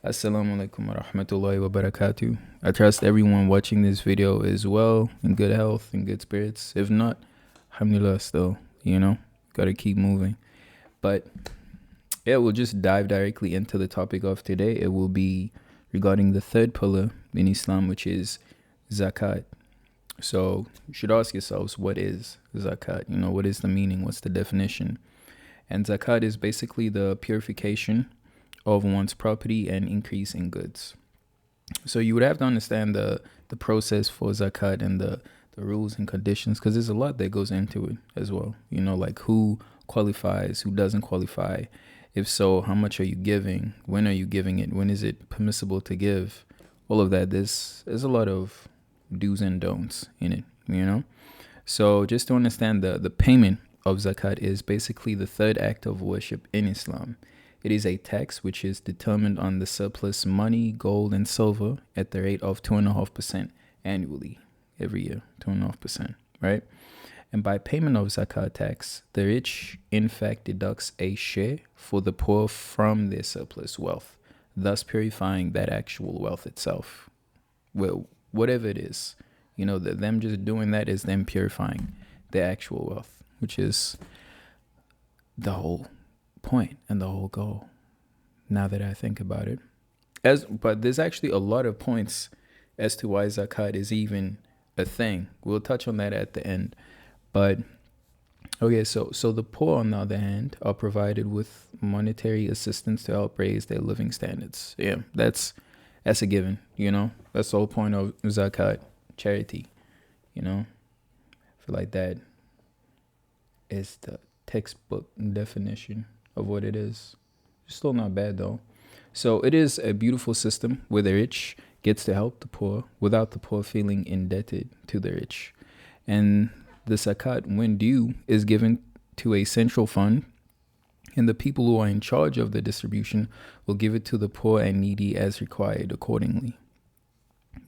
Assalamu'alaikum, warahmatullahi, wabarakatuh. I trust everyone watching this video is well, in good health, in good spirits. If not, alhamdulillah still, gotta keep moving. But yeah, we'll just dive directly into the topic of today. It will be regarding the third pillar in Islam, which is zakat. So you should ask yourselves, what is zakat? What is the meaning? What's the definition? And zakat is basically the purification of one's property and increase in goods. So you would have to understand the process for zakat and the rules and conditions, because there's a lot that goes into it as well. Like who qualifies, who doesn't qualify. If so, how much are you giving? When are you giving it? When is it permissible to give? All of that. There's a lot of do's and don'ts in it, So just to understand the payment of zakat is basically the third act of worship in Islam. It is a tax which is determined on the surplus money, gold, and silver at the rate of 2.5% annually, every year, 2.5%, right? And by payment of zakat tax, the rich, in fact, deducts a share for the poor from their surplus wealth, thus purifying that actual wealth itself. Well, whatever it is, them just doing that is them purifying the actual wealth, which is the whole point and the whole goal, now that I think about it. But there's actually a lot of points as to why zakat is even a thing. We'll touch on that at the end. But okay, so the poor, on the other hand, are provided with monetary assistance to help raise their living standards. Yeah, that's a given, That's the whole point of zakat, charity, I feel like that is the textbook definition of what it is. It's still not bad though. So it is a beautiful system where the rich gets to help the poor without the poor feeling indebted to the rich. And the zakat, when due, is given to a central fund, and the people who are in charge of the distribution will give it to the poor and needy as required accordingly.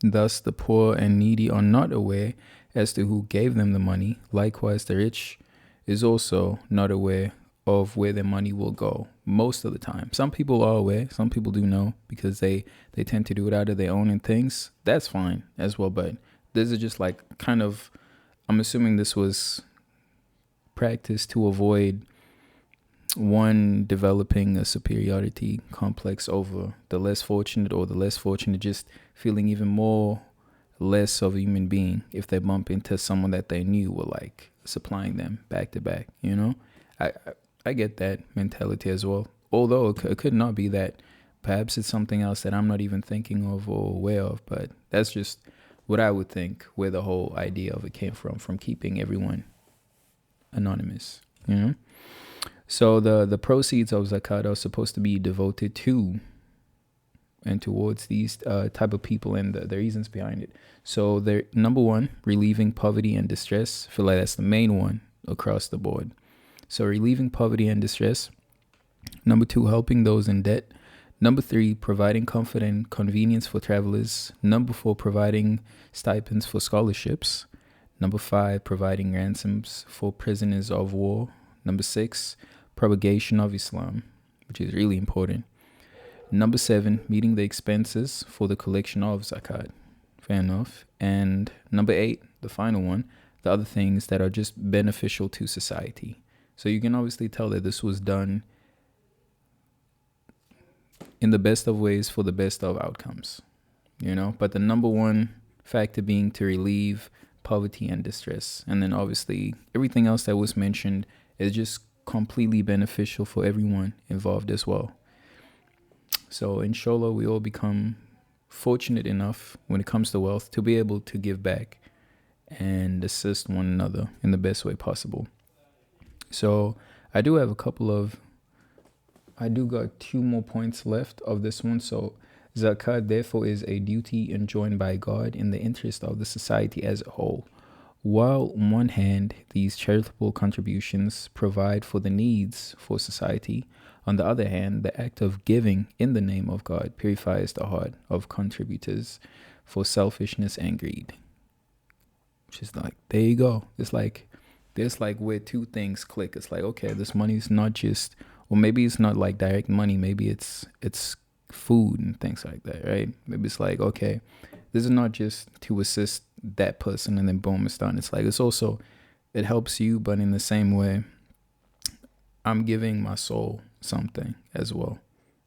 Thus, the poor and needy are not aware as to who gave them the money. Likewise, the rich is also not aware of where their money will go most of the time. Some people are aware, some people do know, because they tend to do it out of their own and things. That's fine as well, but this is just like kind of, I'm assuming this was practiced to avoid one developing a superiority complex over the less fortunate, or the less fortunate just feeling even more less of a human being if they bump into someone that they knew were like supplying them back to back, I get that mentality as well. Although it could not be that. Perhaps it's something else that I'm not even thinking of or aware of, but that's just what I would think, where the whole idea of it came from keeping everyone anonymous, So the proceeds of zakat are supposed to be devoted to and towards these type of people, and the reasons behind it. So they're, number one, relieving poverty and distress. I feel like that's the main one across the board. So relieving poverty and distress. Number two, helping those in debt. Number three, providing comfort and convenience for travelers. Number four, providing stipends for scholarships. Number five, providing ransoms for prisoners of war. Number six, propagation of Islam, which is really important. Number seven, meeting the expenses for the collection of zakat. Fair enough. And number eight, the final one, the other things that are just beneficial to society. So you can obviously tell that this was done in the best of ways for the best of outcomes, But the number one factor being to relieve poverty and distress. And then obviously everything else that was mentioned is just completely beneficial for everyone involved as well. So inshallah, we all become fortunate enough when it comes to wealth to be able to give back and assist one another in the best way possible. So I do got two more points left of this one. So zakat, therefore, is a duty enjoined by God in the interest of the society as a whole. While on one hand, these charitable contributions provide for the needs for society, on the other hand, the act of giving in the name of God purifies the heart of contributors for selfishness and greed. Which is like, there you go. It's like, there's like where two things click. It's like, okay, this money is not just, or maybe it's not like direct money. Maybe it's food and things like that, right? Maybe it's like, okay, this is not just to assist that person and then boom, it's done. It's like, it's also, it helps you, but in the same way, I'm giving my soul something as well,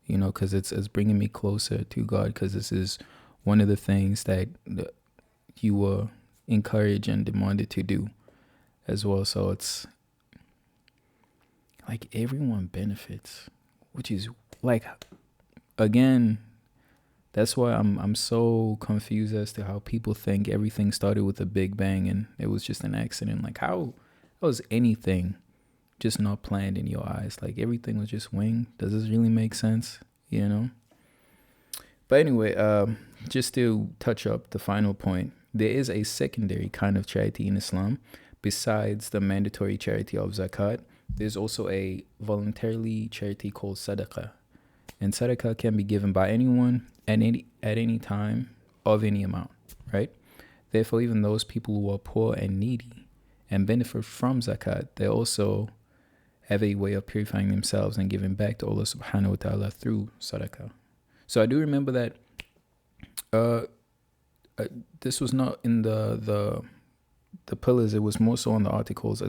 you know, because it's bringing me closer to God, because this is one of the things that you were encouraged and demanded to do as well. So it's like everyone benefits, which is like, again, that's why I'm so confused as to how people think everything started with a big bang and it was just an accident. Like, how was anything just not planned in your eyes? Like, everything was just winged. Does this really make sense? You know? But anyway, just to touch up the final point, there is a secondary kind of charity in Islam. Besides the mandatory charity of zakat, there's also a voluntarily charity called sadaqah. And sadaqah can be given by anyone at any time of any amount, right? Therefore, even those people who are poor and needy and benefit from zakat, they also have a way of purifying themselves and giving back to Allah subhanahu wa ta'ala through sadaqah. So I do remember that this was not in the pillars, it was more so on the articles.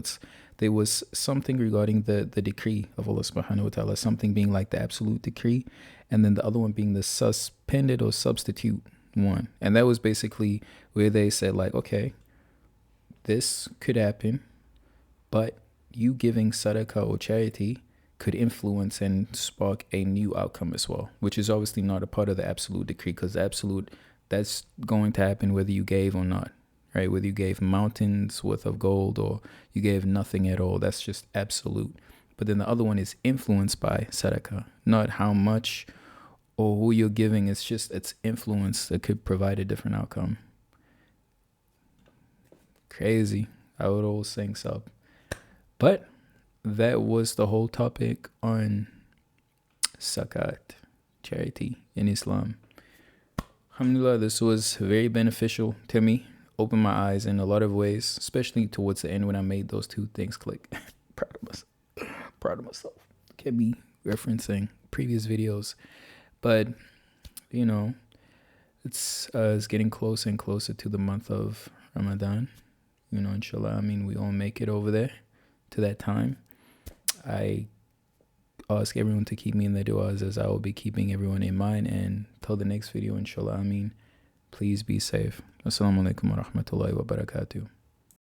There was something regarding the decree of Allah subhanahu wa ta'ala, something being like the absolute decree, and then the other one being the suspended or substitute one. And that was basically where they said, like, okay, this could happen, but you giving sadaqah or charity could influence and spark a new outcome as well, which is obviously not a part of the absolute decree, because the absolute, that's going to happen whether you gave or not. Right, whether you gave mountains worth of gold or you gave nothing at all, that's just absolute. But then the other one is influenced by sadaqah, not how much or who you're giving. It's just its influence that could provide a different outcome. Crazy. I would all syncs up. But that was the whole topic on zakat, charity in Islam. Alhamdulillah, this was very beneficial to me. Opened my eyes in a lot of ways, especially towards the end when I made those two things click. Proud of myself. Can't be referencing previous videos, but you know, it's getting closer and closer to the month of Ramadan. You know, inshallah, I mean, we all make it over there to that time. I ask everyone to keep me in their du'as, as I will be keeping everyone in mind. And till the next video, inshallah, I mean, please be safe. Assalamu'alaikum warahmatullahi wabarakatuh.